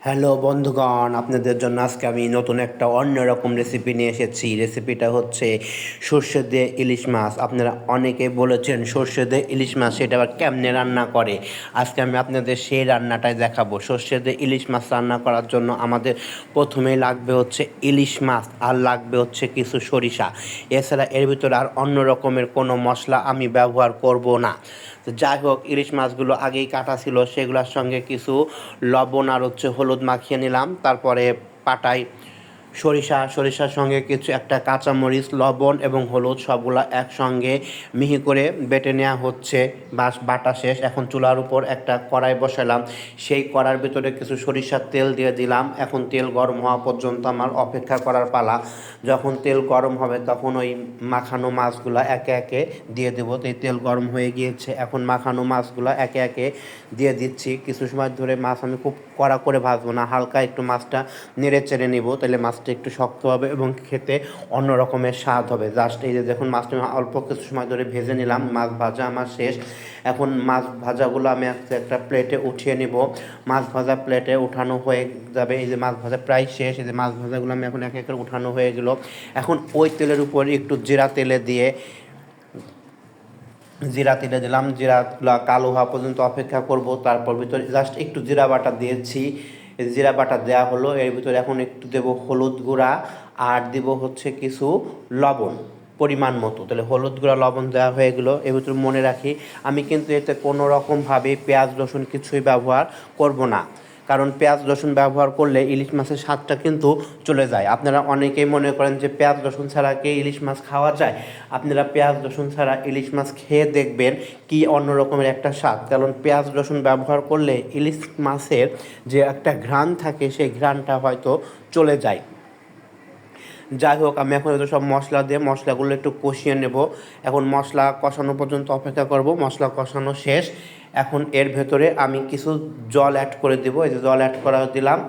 Hello বন্ধুগণ, আপনাদের জন্য আজকে আমি নতুন একটা অন্যরকম রেসিপি নিয়ে এসেছি। রেসিপিটা হচ্ছে সর্ষে দিয়ে ইলিশ মাছ। আপনারা অনেকে বলেছেন সর্ষে দিয়ে ইলিশ মাছ সেটা আবার কেমনে রান্না করে। আজকে আমি আপনাদের সেই রান্নাটাই দেখাবো। সর্ষে দিয়ে ইলিশ মাছ রান্না করার জন্য আমাদের প্রথমেই লাগবে হচ্ছে ইলিশ মাছ, আর লাগবে হচ্ছে কিছু সরিষা। এছাড়া এর ভিতরে আর অন্য রকমের কোনো মশলা আমি ব্যবহার করব না। তো যাই হোক, ইলিশ মাছগুলো আগেই কাটা ছিল, সেগুলোর সঙ্গে কিছু লবণ আর হচ্ছে হলুদ মাখিয়ে নিলাম। তারপরে পাটায় সরিষার সঙ্গে কিছু একটা কাঁচামরিচ, লবণ এবং হলুদ সবগুলা একসঙ্গে মিহি করে বেটে নেওয়া হচ্ছে। বাটা শেষ। এখন চুলার উপর একটা কড়াই বসালাম। সেই কড়ার ভিতরে কিছু সরিষার তেল দিয়ে দিলাম। এখন তেল গরম হওয়া পর্যন্ত আমার অপেক্ষা করার পালা। যখন তেল গরম হবে তখন ওই মাখানো মাছগুলা একে একে দিয়ে দেবো। তো এই তেল গরম হয়ে গিয়েছে, এখন মাখানো মাছগুলা একে একে দিয়ে দিচ্ছি। কিছু সময় ধরে মাছ আমি খুব কড়া করে ভাজবো না, হালকা একটু মাছটা নেড়ে চেড়ে নেব, তাহলে মাছটা একটু শক্ত হবে এবং খেতে অন্য রকমের স্বাদ হবে। জাস্ট এই যে দেখুন, মাছটা অল্প কিছু সময় ধরে ভেজে নিলাম। মাছ ভাজা আমার শেষ। এখন মাছ ভাজাগুলো আমি একটা প্লেটে উঠিয়ে নিব। মাছ ভাজা প্লেটে উঠানো হয়ে যাবে। এই যে মাছ ভাজা প্রায় শেষ। এই যে মাছ ভাজাগুলো আমি এখন এক এক করে উঠানো হয়ে গেল। এখন ওই তেলের উপর একটু জিরা তেলে দিলাম। জিরাগুলো কালো হওয়া পর্যন্ত অপেক্ষা করব। তারপর ভিতরে জাস্ট একটু জিরা বাটা দিয়েছি। জিরা বাটা দেওয়া হলো। এর ভিতরে এখন একটু দেব হলুদ গুঁড়া, আর দেব হচ্ছে কিছু লবণ পরিমাণ মতো। তাহলে হলুদ গুঁড়া, লবণ দেওয়া হয়ে গেলো। এর ভিতরে মনে রাখি, আমি কিন্তু এতে কোনো রকমভাবে পেঁয়াজ রসুন কিছুই ব্যবহার করব না, কারণ পেঁয়াজ রসুন ব্যবহার করলে ইলিশ মাছের স্বাদটা কিন্তু চলে যায়। আপনারা অনেকেই মনে করেন যে পেঁয়াজ রসুন ছাড়া কি ইলিশ মাছ খাওয়া যায়। আপনারা পেঁয়াজ রসুন ছাড়া ইলিশ মাছ খেয়ে দেখবেন কি অন্য রকমের একটা স্বাদ। কারণ পেঁয়াজ রসুন ব্যবহার করলে ইলিশ মাছের যে একটা ঘ্রাণ থাকে, সেই ঘ্রাণটা হয়তো চলে যায়। যাই হোক, আমি এখন এত সব মশলা দিয়ে মশলাগুলো একটু কষিয়ে নেব। এখন মশলা কষানো পর্যন্ত অপেক্ষা করব। মশলা কষানো শেষ। এখন এর ভেতরে আমি কিছু জল অ্যাড করে দেব। এই যে জল অ্যাড করা দিলাম।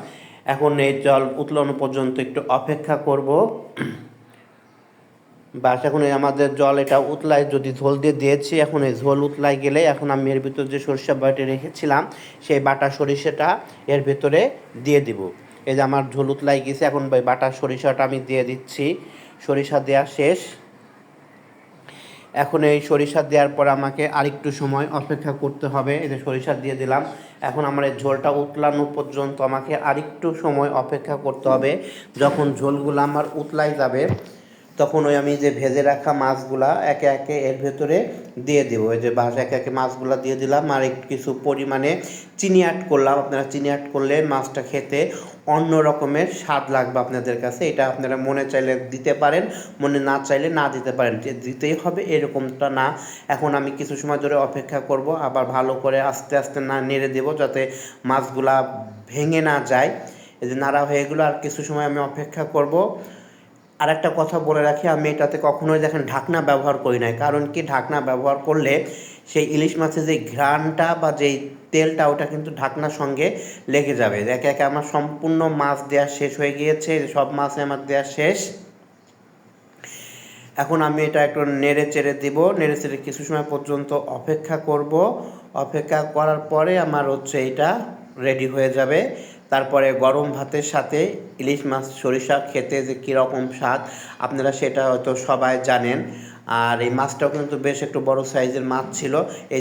এখন এই জল উতলানো পর্যন্ত একটু অপেক্ষা করব। বাস, এখন এই আমাদের জল এটা উতলায়, যদি ঝোল দিয়ে দিয়েছি, এখন এই ঝোল উতলায় গেলে এখন আমি এর ভিতর যে সরিষা বেটে রেখেছিলাম সেই বাটা সরিষাটা এর ভেতরে দিয়ে দিব। এই যে আমার ঝোল উতলাই গেছে, এখন বাটা সরিষাটা আমি দিয়ে দিচ্ছি। সরিষা দেওয়া শেষ। এখন এই সরিষা দেওয়ার পর আমাকে আরেকটু সময় অপেক্ষা করতে হবে। এই যে সরিষা দিয়ে দিলাম। এখন আমার এই ঝোলটা উতলানো পর্যন্ত আমাকে আরেকটু সময় অপেক্ষা করতে হবে। যখন ঝোলগুলো আমার উতলাই যাবে তখন ওই আমি যে ভেজে রাখা মাছগুলা একে একে এর ভেতরে দিয়ে দেবো। এই যে একে একে মাছগুলা দিয়ে দিলাম, আর একটু কিছু পরিমাণে চিনি অ্যাড করলাম। আপনারা চিনি অ্যাড করলে মাছটা খেতে অন্য রকমের স্বাদ লাগবে আপনাদের কাছে। এটা আপনারা মনে চাইলে দিতে পারেন, মনে না চাইলে না দিতে পারেন। যে দিতেই হবে এরকমটা না। এখন আমি কিছু সময় ধরে অপেক্ষা করব, আবার ভালো করে আস্তে আস্তে না নেড়ে দেবো যাতে মাছগুলা ভেঙে না যায়। এই যে নাড়া হয়ে গেলো, আর কিছু সময় আমি অপেক্ষা করব। আর একটা কথা বলে রাখি, আমি এটাতে কখনোই দেখেন ঢাকনা ব্যবহার করি নাই। কারণ কি, ঢাকনা ব্যবহার করলে সেই ইলিশ মাছের যে ঘ্রাণটা বা যেই তেলটা, ওটা কিন্তু ঢাকনার সঙ্গে লেগে যাবে। একে একে আমার সম্পূর্ণ মাছ দেওয়া শেষ হয়ে গিয়েছে। সব মাছ আমার দেওয়া শেষ। এখন আমি এটা একটু নেড়ে চেড়ে দিব। নেড়ে চেড়ে কিছু সময় পর্যন্ত অপেক্ষা করব। অপেক্ষা করার পরে আমার হচ্ছে এটা রেডি হয়ে যাবে। তারপরে গরম ভাতের সাথে ইলিশ মাছ সরিষা খেতে যে কীরকম স্বাদ, আপনারা সেটা হয়তো সবাই জানেন। আর এই মাছটাও কিন্তু বেশ একটু বড় সাইজের মাছ ছিল। এই